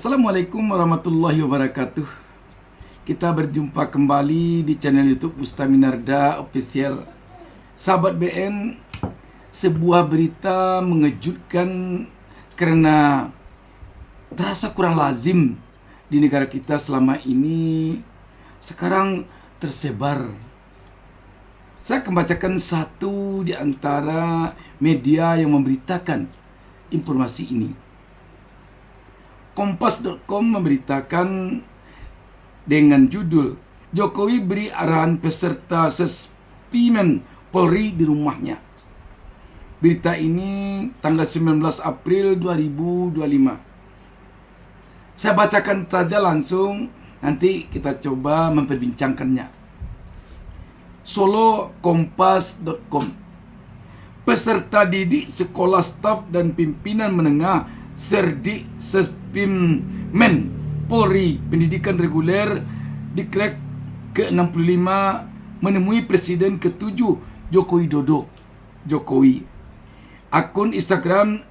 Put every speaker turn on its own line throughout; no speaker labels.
Assalamualaikum warahmatullahi wabarakatuh. Kita berjumpa kembali di channel YouTube Bustami Narda Official. Sahabat BN, sebuah berita mengejutkan karena terasa kurang lazim di negara kita selama ini. Sekarang tersebar. Saya akan bacakan satu di antara media yang memberitakan informasi ini. Kompas.com memberitakan dengan judul Jokowi beri arahan peserta sespinmen Polri di rumahnya. Berita ini tanggal 19 April 2025. Saya bacakan saja langsung, nanti kita coba memperbincangkannya. Solo, Kompas.com. Peserta didik sekolah staf dan pimpinan menengah Serdik Sespinmen Polri Pendidikan Reguler Diklat ke-65 menemui Presiden ke-7 Joko Widodo. Jokowi. Akun Instagram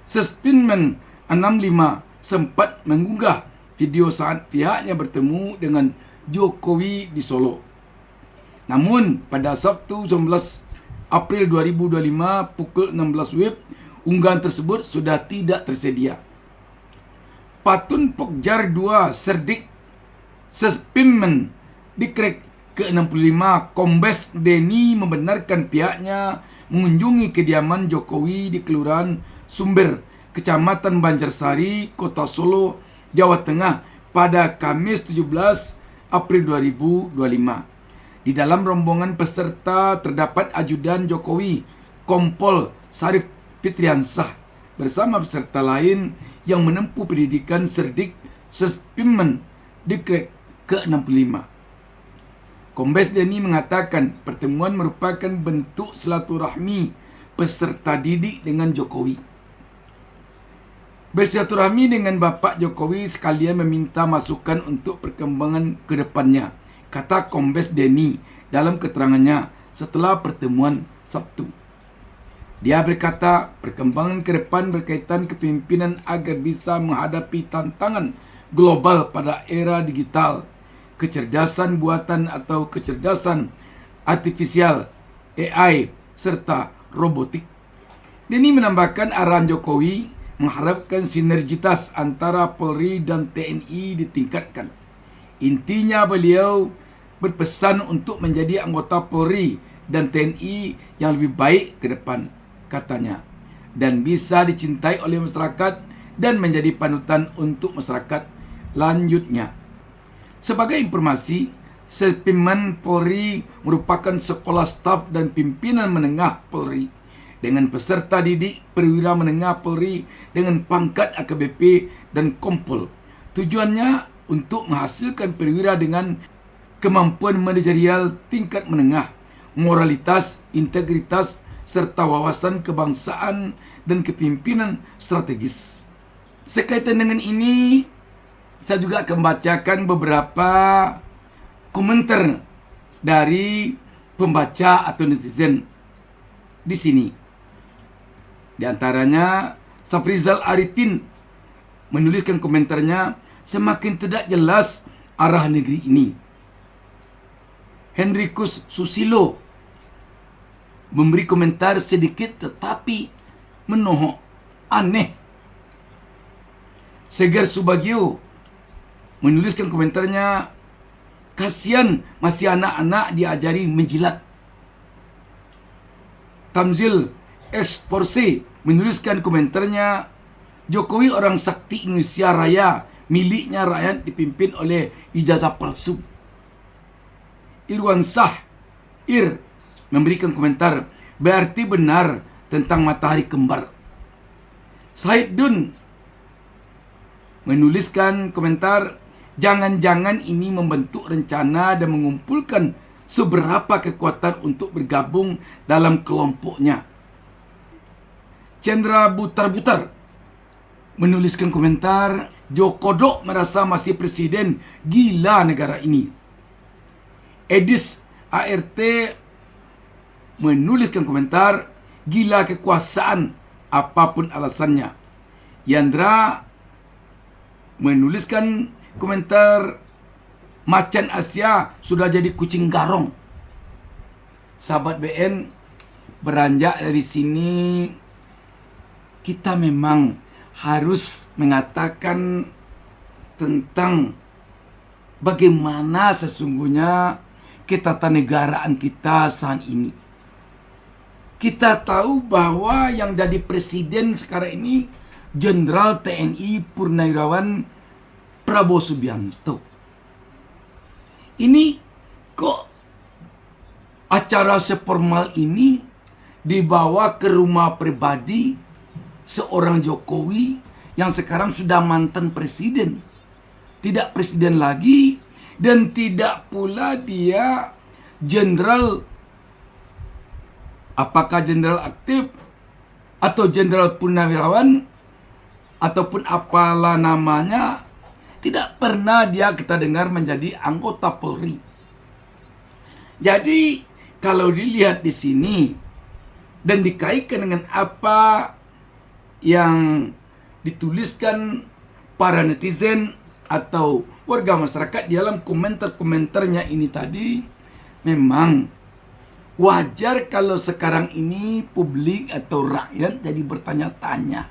@Sespinmen65 sempat mengunggah video saat pihaknya bertemu dengan Jokowi di Solo. Namun pada Sabtu 19 April 2025 pukul 16 WIB, unggahan tersebut sudah tidak tersedia. Patun Pokjar 2 Serdik Sespinmen Diklat ke-65 Kombes Denny membenarkan pihaknya mengunjungi kediaman Jokowi di Kelurahan Sumber, Kecamatan Banjarsari, Kota Solo, Jawa Tengah pada Kamis 17 April 2025. Di dalam rombongan peserta terdapat ajudan Jokowi, Kompol Sarif Fitriansah, bersama peserta lain yang menempuh pendidikan Serdik Sespinmen Diklat ke-65. Kombes Denny mengatakan pertemuan merupakan bentuk silaturahmi peserta didik dengan Jokowi. Bersilaturahmi dengan Bapak Jokowi sekalian meminta masukan untuk perkembangan ke depannya, kata Kombes Denny dalam keterangannya setelah pertemuan Sabtu. Dia berkata, perkembangan ke depan berkaitan kepemimpinan agar bisa menghadapi tantangan global pada era digital, kecerdasan buatan atau kecerdasan artifisial, AI, serta robotik. Denny menambahkan arahan Jokowi mengharapkan sinergitas antara Polri dan TNI ditingkatkan. Intinya beliau berpesan untuk menjadi anggota Polri dan TNI yang lebih baik ke depan, katanya, dan bisa dicintai oleh masyarakat dan menjadi panutan untuk masyarakat lanjutnya. Sebagai informasi, Sespinmen Polri merupakan sekolah staf dan pimpinan menengah Polri dengan peserta didik perwira menengah Polri dengan pangkat AKBP dan Kompol. Tujuannya untuk menghasilkan perwira dengan kemampuan manajerial tingkat menengah, moralitas, integritas, serta wawasan kebangsaan dan kepemimpinan strategis. Sekaitan dengan ini, saya juga akan bacakan beberapa komentar dari pembaca atau netizen di sini. Di antaranya, Safrizal Arifin menuliskan komentarnya, semakin tidak jelas arah negeri ini. Hendrikus Susilo memberi komentar sedikit tetapi menohok, aneh. Segar Subagio menuliskan komentarnya, kasihan masih anak-anak diajari menjilat. Tamzil Exporse menuliskan komentarnya, Jokowi orang sakti Indonesia Raya, miliknya rakyat dipimpin oleh ijazah palsu. Irwan Sah Ir memberikan komentar, berarti benar tentang matahari kembar. Said Dun menuliskan komentar, jangan-jangan ini membentuk rencana dan mengumpulkan seberapa kekuatan untuk bergabung dalam kelompoknya. Chandra Butar-Butar menuliskan komentar, Jokodok merasa masih presiden, gila negara ini. Edis ART menuliskan komentar, gila kekuasaan apapun alasannya. Yandra menuliskan komentar macan Asia sudah jadi kucing garong. Sahabat BN, beranjak dari sini kita memang harus mengatakan tentang bagaimana sesungguhnya ketatanegaraan kita saat ini. Kita tahu bahwa yang jadi presiden sekarang ini Jenderal TNI Purnawirawan Prabowo Subianto. Ini kok acara seformal ini dibawa ke rumah pribadi seorang Jokowi yang sekarang sudah mantan presiden. Tidak presiden lagi, dan tidak pula dia jenderal, apakah jenderal aktif atau jenderal purnawirawan ataupun apalah namanya, tidak pernah dia kita dengar menjadi anggota Polri. Jadi kalau dilihat di sini dan dikaitkan dengan apa yang dituliskan para netizen atau warga masyarakat di dalam komentar-komentarnya ini tadi, memang wajar kalau sekarang ini publik atau rakyat jadi bertanya-tanya,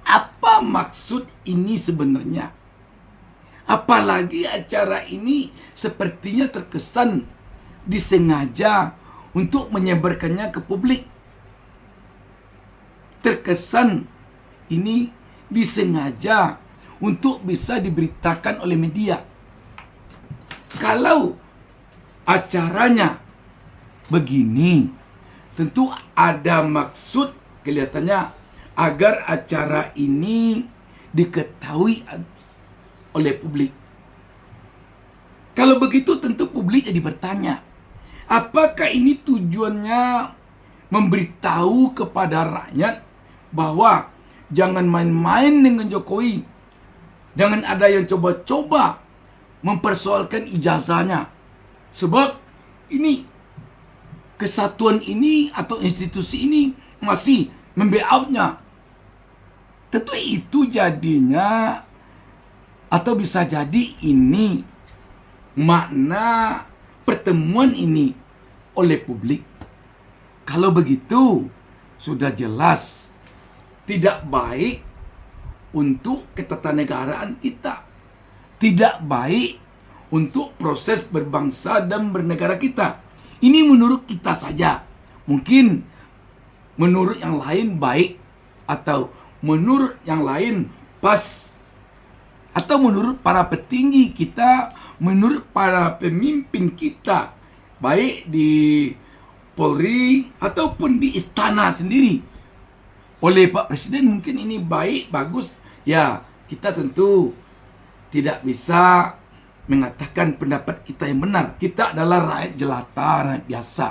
apa maksud ini sebenarnya? Apalagi acara ini sepertinya terkesan disengaja untuk menyebarkannya ke publik. Terkesan ini disengaja untuk bisa diberitakan oleh media. Kalau acaranya begini, tentu ada maksud kelihatannya agar acara ini diketahui oleh publik. Kalau begitu tentu publik jadi bertanya, apakah ini tujuannya memberitahu kepada rakyat bahwa jangan main-main dengan Jokowi, jangan ada yang coba-coba mempersoalkan ijazahnya, sebab ini kesatuan ini atau institusi ini masih membackup-nya. Tentu itu jadinya, atau bisa jadi ini makna pertemuan ini oleh publik. Kalau begitu sudah jelas tidak baik untuk ketatanegaraan kita, tidak baik untuk proses berbangsa dan bernegara kita. Ini menurut kita saja. Mungkin menurut yang lain baik, atau menurut yang lain pas, atau menurut para petinggi kita, menurut para pemimpin kita, baik di Polri ataupun di istana sendiri, oleh Pak Presiden mungkin ini baik, bagus. Ya, kita tentu tidak bisa mengatakan pendapat kita yang benar. Kita adalah rakyat jelata, rakyat biasa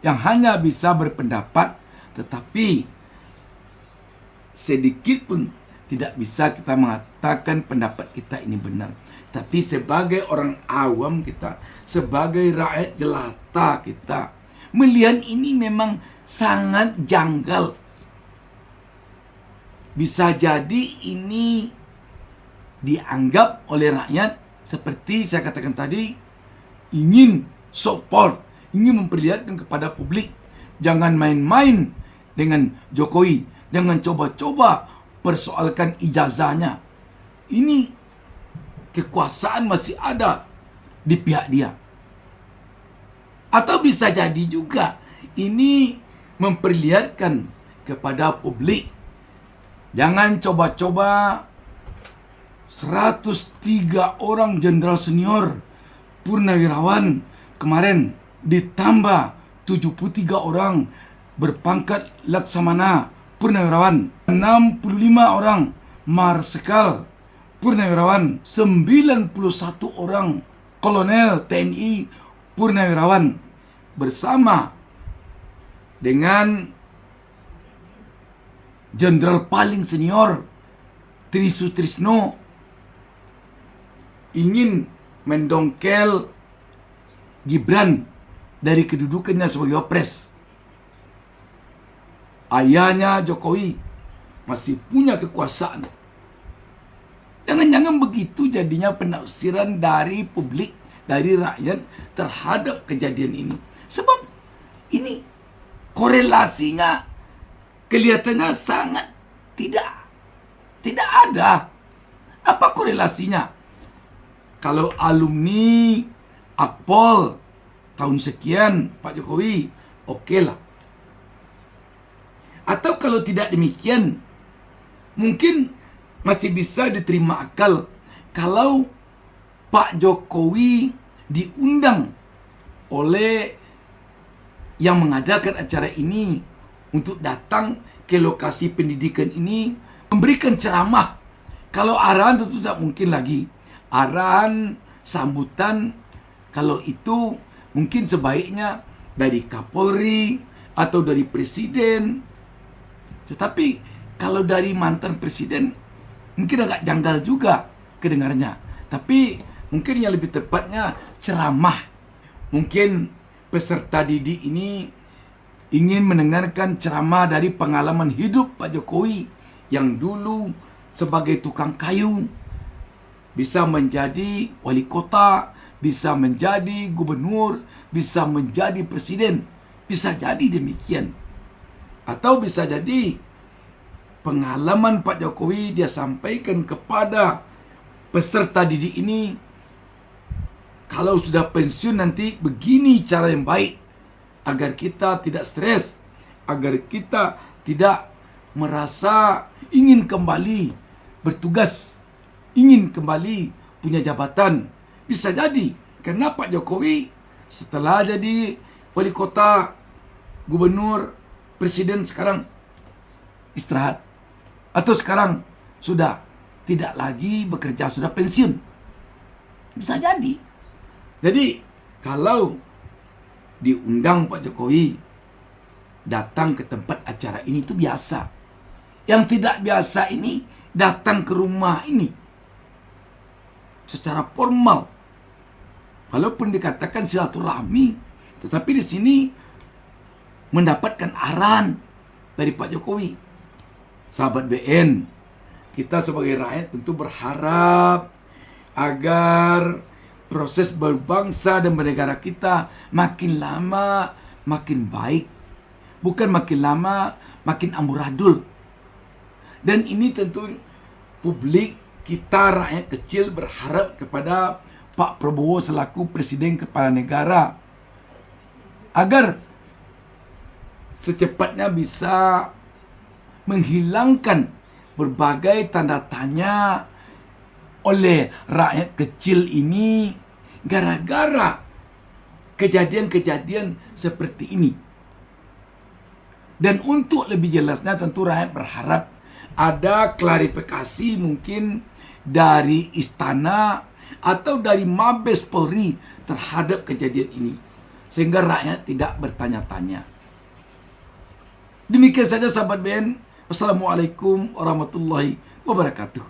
yang hanya bisa berpendapat, tetapi sedikit pun tidak bisa kita mengatakan pendapat kita ini benar. Tapi sebagai orang awam kita, sebagai rakyat jelata kita, melihat ini memang sangat janggal. Bisa jadi ini dianggap oleh rakyat seperti saya katakan tadi, ingin support, ingin memperlihatkan kepada publik, jangan main-main dengan Jokowi, jangan coba-coba persoalkan ijazahnya. Ini kekuasaan masih ada di pihak dia. Atau bisa jadi juga ini memperlihatkan kepada publik, jangan coba-coba 103 orang jenderal senior purnawirawan kemarin ditambah 73 orang berpangkat laksamana purnawirawan, 65 orang marsikal purnawirawan, 91 orang kolonel TNI purnawirawan, bersama dengan jenderal paling senior Tri Sutrisno ingin mendongkel Gibran dari kedudukannya sebagai wapres. Ayahnya Jokowi masih punya kekuasaan. Jangan-jangan begitu jadinya penafsiran dari publik, dari rakyat terhadap kejadian ini. Sebab ini korelasinya kelihatannya sangat tidak ada. Apa korelasinya? Kalau alumni Akpol tahun sekian Pak Jokowi, oke lah. Atau kalau tidak demikian, mungkin masih bisa diterima akal kalau Pak Jokowi diundang oleh yang mengadakan acara ini untuk datang ke lokasi pendidikan ini, memberikan ceramah. Kalau arahan tentu tidak mungkin lagi. Arahan, sambutan, kalau itu mungkin sebaiknya dari Kapolri atau dari Presiden. Tetapi kalau dari mantan Presiden, mungkin agak janggal juga kedengarannya. Tapi mungkin yang lebih tepatnya ceramah. Mungkin peserta didik ini ingin mendengarkan ceramah dari pengalaman hidup Pak Jokowi yang dulu sebagai tukang kayu, bisa menjadi wali kota, bisa menjadi gubernur, bisa menjadi presiden. Bisa jadi demikian. Atau bisa jadi pengalaman Pak Jokowi dia sampaikan kepada peserta didik ini, kalau sudah pensiun nanti begini cara yang baik agar kita tidak stres, agar kita tidak merasa ingin kembali bertugas, ingin kembali punya jabatan. Bisa jadi karena Pak Jokowi setelah jadi wali kota, gubernur, presiden sekarang istirahat, atau sekarang sudah tidak lagi bekerja, sudah pensiun. Bisa jadi. Jadi kalau diundang Pak Jokowi datang ke tempat acara ini itu biasa. Yang tidak biasa ini datang ke rumah ini secara formal. Walaupun dikatakan silaturahmi, tetapi di sini mendapatkan arahan dari Pak Jokowi. Sahabat BN, kita sebagai rakyat tentu berharap agar proses berbangsa dan bernegara kita makin lama makin baik. Bukan makin lama makin amburadul. Dan ini tentu publik kita rakyat kecil berharap kepada Pak Prabowo selaku Presiden Kepala Negara agar secepatnya bisa menghilangkan berbagai tanda tanya oleh rakyat kecil ini gara-gara kejadian-kejadian seperti ini. Dan untuk lebih jelasnya tentu rakyat berharap ada klarifikasi mungkin dari istana atau dari Mabes Polri terhadap kejadian ini, sehingga rakyat tidak bertanya-tanya. Demikian saja sahabat BN. Wassalamualaikum warahmatullahi wabarakatuh.